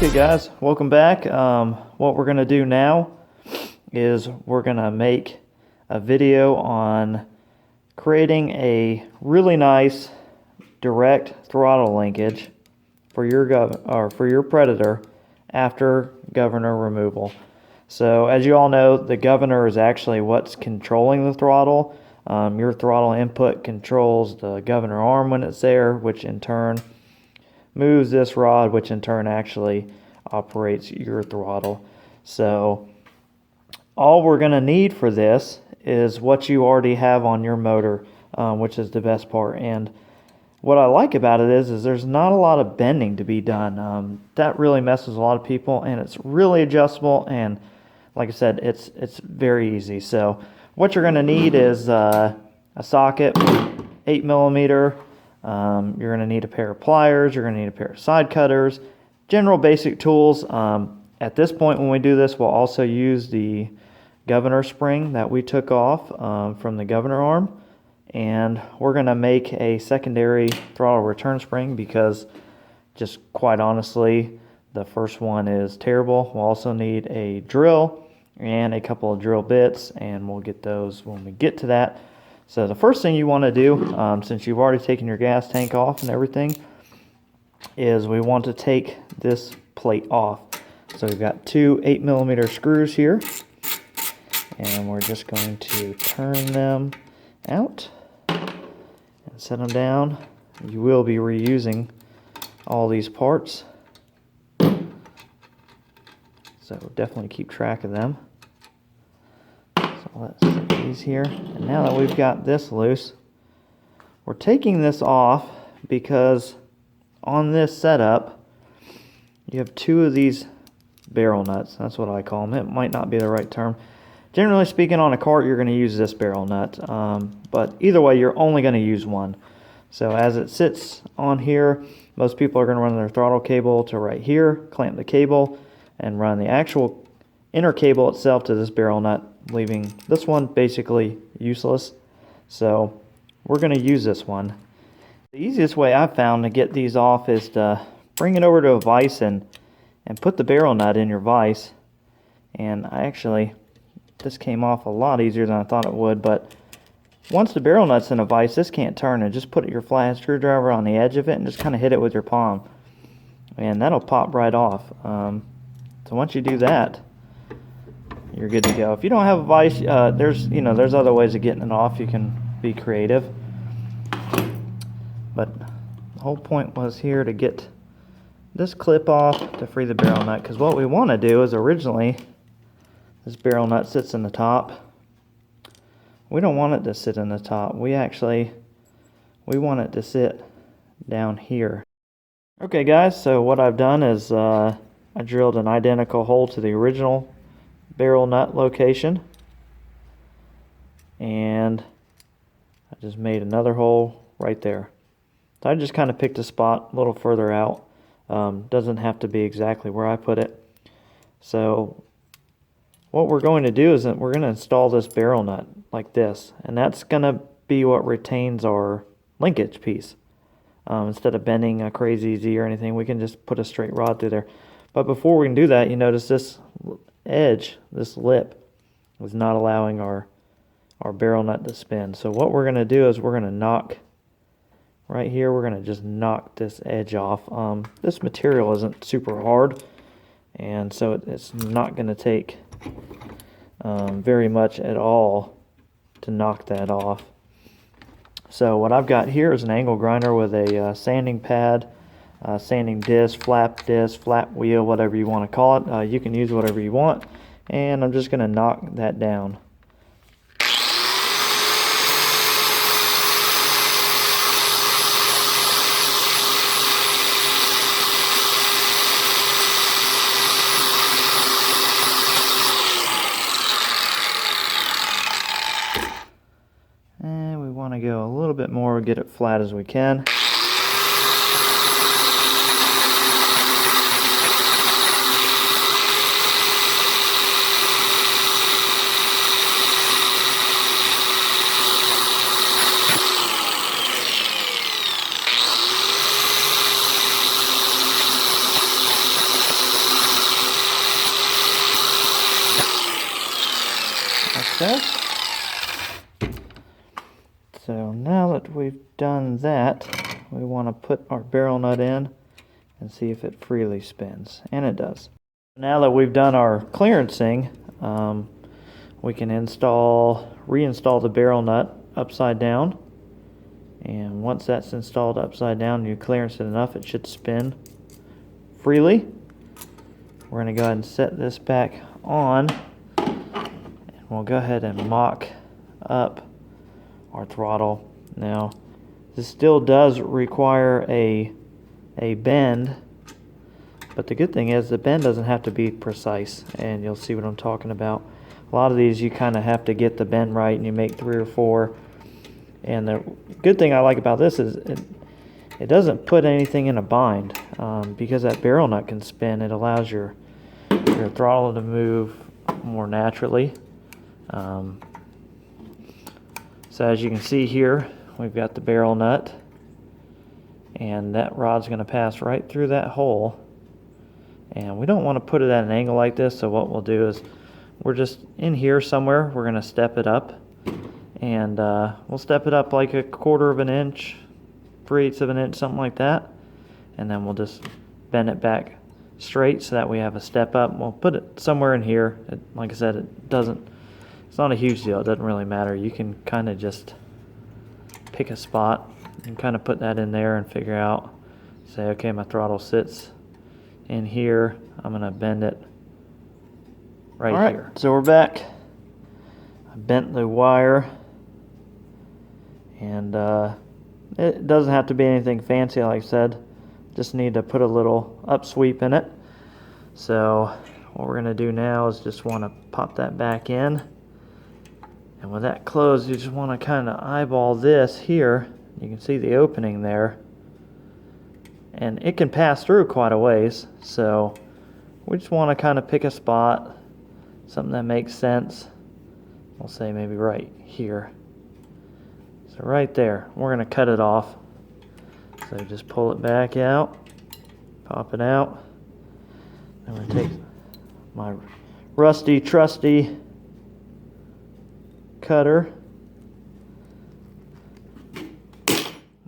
Okay guys, welcome back. What we're going to do now is we're going to make a video on creating a really nice direct throttle linkage for your Predator after governor removal. So as you all know, the governor is actually what's controlling the throttle. Your throttle input controls the governor arm when it's there, which in turn moves this rod, which in turn actually operates your throttle. So all we're going to need for this is what you already have on your motor, which is the best part. And what I like about it is there's not a lot of bending to be done. That really messes a lot of people, and it's really adjustable, and like I said, it's very easy. So what you're going to need is a socket, 8mm. You're going to need a pair of pliers. You're going to need a pair of side cutters, general basic tools. At this point when we do this, we'll also use the governor spring that we took off from the governor arm, and we're going to make a secondary throttle return spring because just quite honestly the first one is terrible. We'll also need a drill and a couple of drill bits, and we'll get those when we get to that. So the first thing you want to do, since you've already taken your gas tank off and everything, is we want to take this plate off. So we've got two 8mm screws here, and we're just going to turn them out and set them down. You will be reusing all these parts, so definitely keep track of them. So let's set these here. And now that we've got this loose, we're taking this off because on this setup you have two of these barrel nuts. That's what I call them. It might not be the right term. Generally speaking, on a cart you're going to use this barrel nut, but either way you're only going to use one. So as it sits on here, most people are going to run their throttle cable to right here, clamp the cable, and run the actual inner cable itself to this barrel nut, leaving this one basically useless. So we're going to use this one. The easiest way I've found to get these off is to bring it over to a vise and put the barrel nut in your vise. And this came off a lot easier than I thought it would, but once the barrel nut's in a vise, this can't turn, and just put your flathead screwdriver on the edge of it and just kind of hit it with your palm, and that'll pop right off. So once you do that, you're good to go. If you don't have a vise, there's other ways of getting it off. You can be creative, but the whole point was here to get this clip off to free the barrel nut, because what we want to do is originally this barrel nut sits in the top. We don't want it to sit in the top. We want it to sit down here. Okay guys, so what I've done is I drilled an identical hole to the original barrel nut location, and I just made another hole right there. So I just kind of picked a spot a little further out. Doesn't have to be exactly where I put it. So what we're going to do is that we're going to install this barrel nut like this, and that's going to be what retains our linkage piece. Instead of bending a crazy Z or anything, we can just put a straight rod through there. But before we can do that, you notice this edge, this lip, is not allowing our barrel nut to spin. So what we're going to do is we're going to knock right here. We're going to just knock this edge off. This material isn't super hard, and so it's not going to take very much at all to knock that off. So what I've got here is an angle grinder with a sanding pad, sanding disc, flap wheel, whatever you want to call it. You can use whatever you want, and I'm just going to knock that down. And we want to go a little bit more, get it flat as we can. like so. So now that we've done that, we want to put our barrel nut in and see if it freely spins, and it does. Now that we've done our clearancing, we can reinstall the barrel nut upside down, and once that's installed upside down and you clearance it enough, it should spin freely. We're going to go ahead and set this back on, and we'll go ahead and mock up our throttle. Now, this still does require a bend, but the good thing is the bend doesn't have to be precise, and you'll see what I'm talking about. A lot of these you kind of have to get the bend right, and you make 3 or 4. And the good thing I like about this is it doesn't put anything in a bind, because that barrel nut can spin. It allows your throttle to move more naturally. So as you can see here, we've got the barrel nut, and that rod's going to pass right through that hole. And we don't want to put it at an angle like this, so what we'll do is we're just in here somewhere, we're going to step it up, and we'll step it up like 1/4 of an inch, 3/8 of an inch, something like that, and then we'll just bend it back straight so that we have a step up. We'll put it somewhere in here. Like I said, it's not a huge deal. It doesn't really matter. You can kind of just pick a spot and kind of put that in there and figure out, say, okay, my throttle sits in here. I'm going to bend it right here. So we're back. I bent the wire, and it doesn't have to be anything fancy, like I said. Just need to put a little upsweep in it. So what we're going to do now is just want to pop that back in. And with that closed, you just want to kind of eyeball this here. You can see the opening there. And it can pass through quite a ways. So we just want to kind of pick a spot, something that makes sense. We'll say maybe right here. So right there, we're going to cut it off. So just pull it back out, pop it out. I'm going to take my rusty, trusty cutter,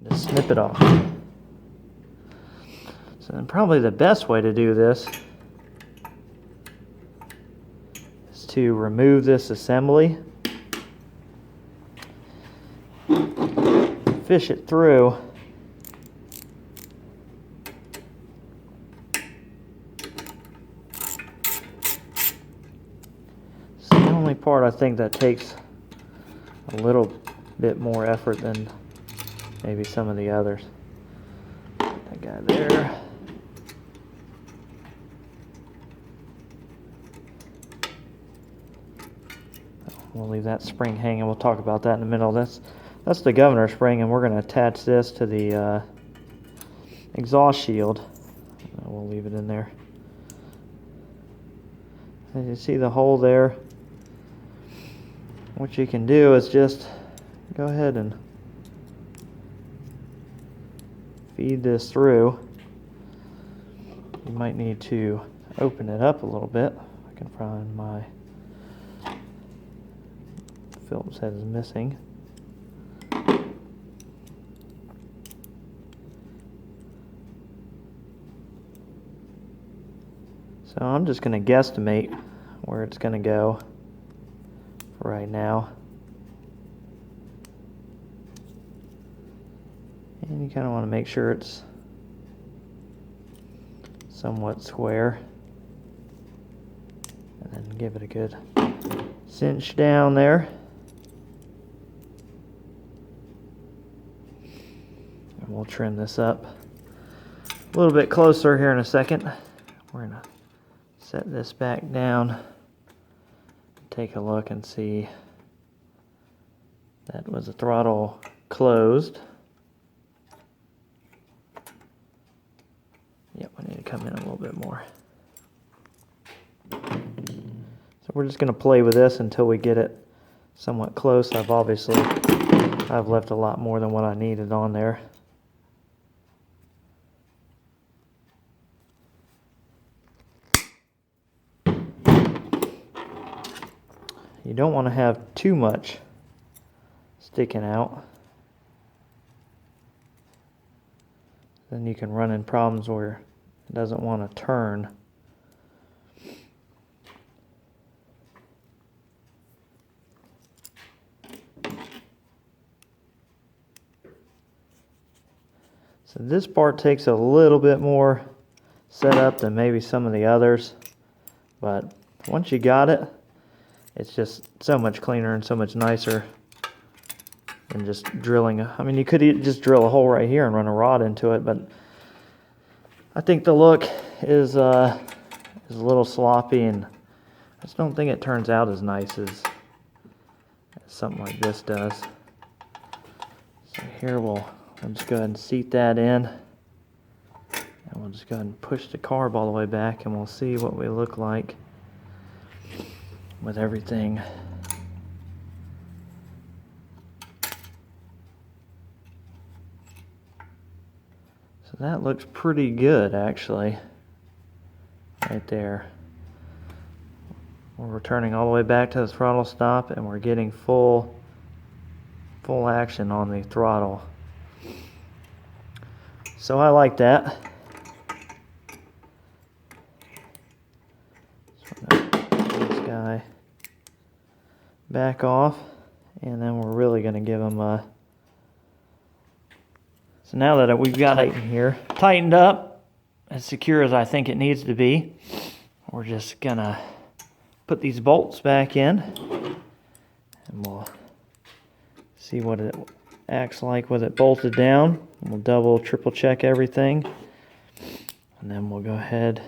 just snip it off. So then probably the best way to do this is to remove this assembly, fish it through. It's the only part I think that takes a little bit more effort than maybe some of the others. That guy there. We'll leave that spring hanging. We'll talk about that in a minute. That's the governor spring, and we're going to attach this to the exhaust shield. We'll leave it in there. And you see the hole there? What you can do is just go ahead and feed this through. You might need to open it up a little bit. I can find my Phillips head is missing. So I'm just going to guesstimate where it's going to go for right now. And you kind of want to make sure it's somewhat square. And then give it a good cinch down there. And we'll trim this up a little bit closer here in a second. We're going to set this back down, take a look and see that was the throttle closed. Yep, we need to come in a little bit more. So we're just going to play with this until we get it somewhat close. I've left a lot more than what I needed on there. you don't want to have too much sticking out. Then you can run in problems where it doesn't want to turn. So this part takes a little bit more setup than maybe some of the others, but once you got it, it's just so much cleaner and so much nicer than just drilling. I mean, you could just drill a hole right here and run a rod into it, but I think the look is a little sloppy, and I just don't think it turns out as nice as something like this does. So here we'll just go ahead and seat that in, and we'll just go ahead and push the carb all the way back, and we'll see what we look like with everything. So that looks pretty good, actually, right there. We're returning all the way back to the throttle stop, and we're getting full action on the throttle. So I like that. So this guy back off, and then we're really going to give him a... So now that we've got it in here tightened up as secure as I think it needs to be, we're just going to put these bolts back in, and we'll see what it acts like with it bolted down. We'll double, triple check everything, and then we'll go ahead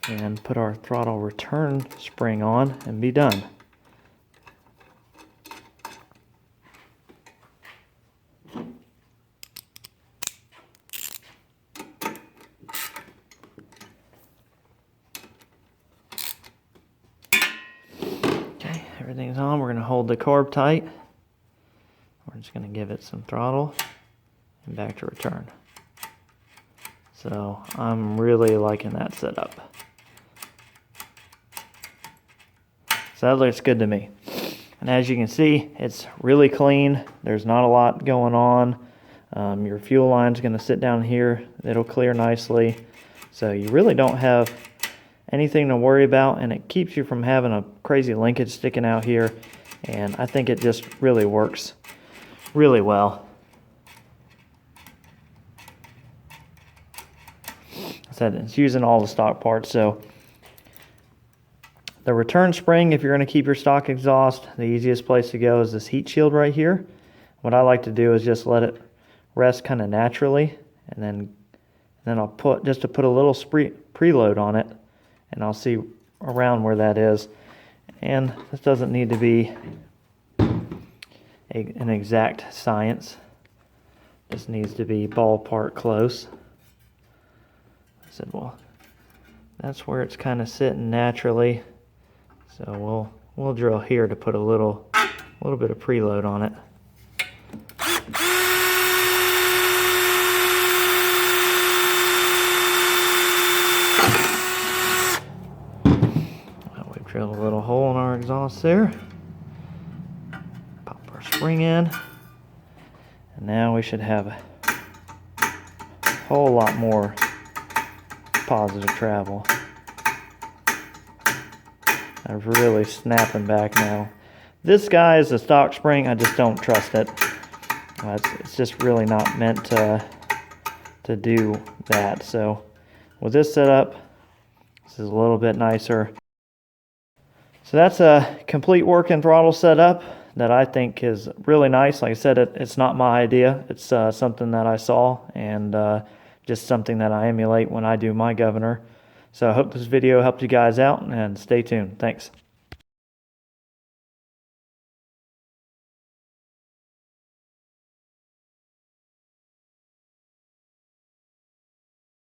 and put our throttle return spring on and be done. Okay, everything's on. We're going to hold the carb tight. We're just going to give it some throttle and back to return. So I'm really liking that setup. So that looks good to me. And as you can see, it's really clean. There's not a lot going on. Your fuel line's going to sit down here. It'll clear nicely. So you really don't have anything to worry about, and it keeps you from having a crazy linkage sticking out here. And I think it just really works really well. I said it's using all the stock parts. So the return spring, if you're going to keep your stock exhaust, the easiest place to go is this heat shield right here. What I like to do is just let it rest kind of naturally, and then I'll put a little preload on it, and I'll see around where that is. And this doesn't need to be an exact science. This needs to be ballpark close. I said, well, that's where it's kind of sitting naturally. So we'll drill here to put a little bit of preload on it. We've drilled a little hole in our exhaust there. Pop our spring in, and now we should have a whole lot more positive travel. I'm really snapping back now. This guy is a stock spring. I just don't trust it. It's just really not meant to do that. So with this setup, this is a little bit nicer. So that's a complete working throttle setup that I think is really nice. Like I said, it's not my idea. It's something that I saw, and just something that I emulate when I do my governor. So I hope this video helped you guys out, and stay tuned. Thanks.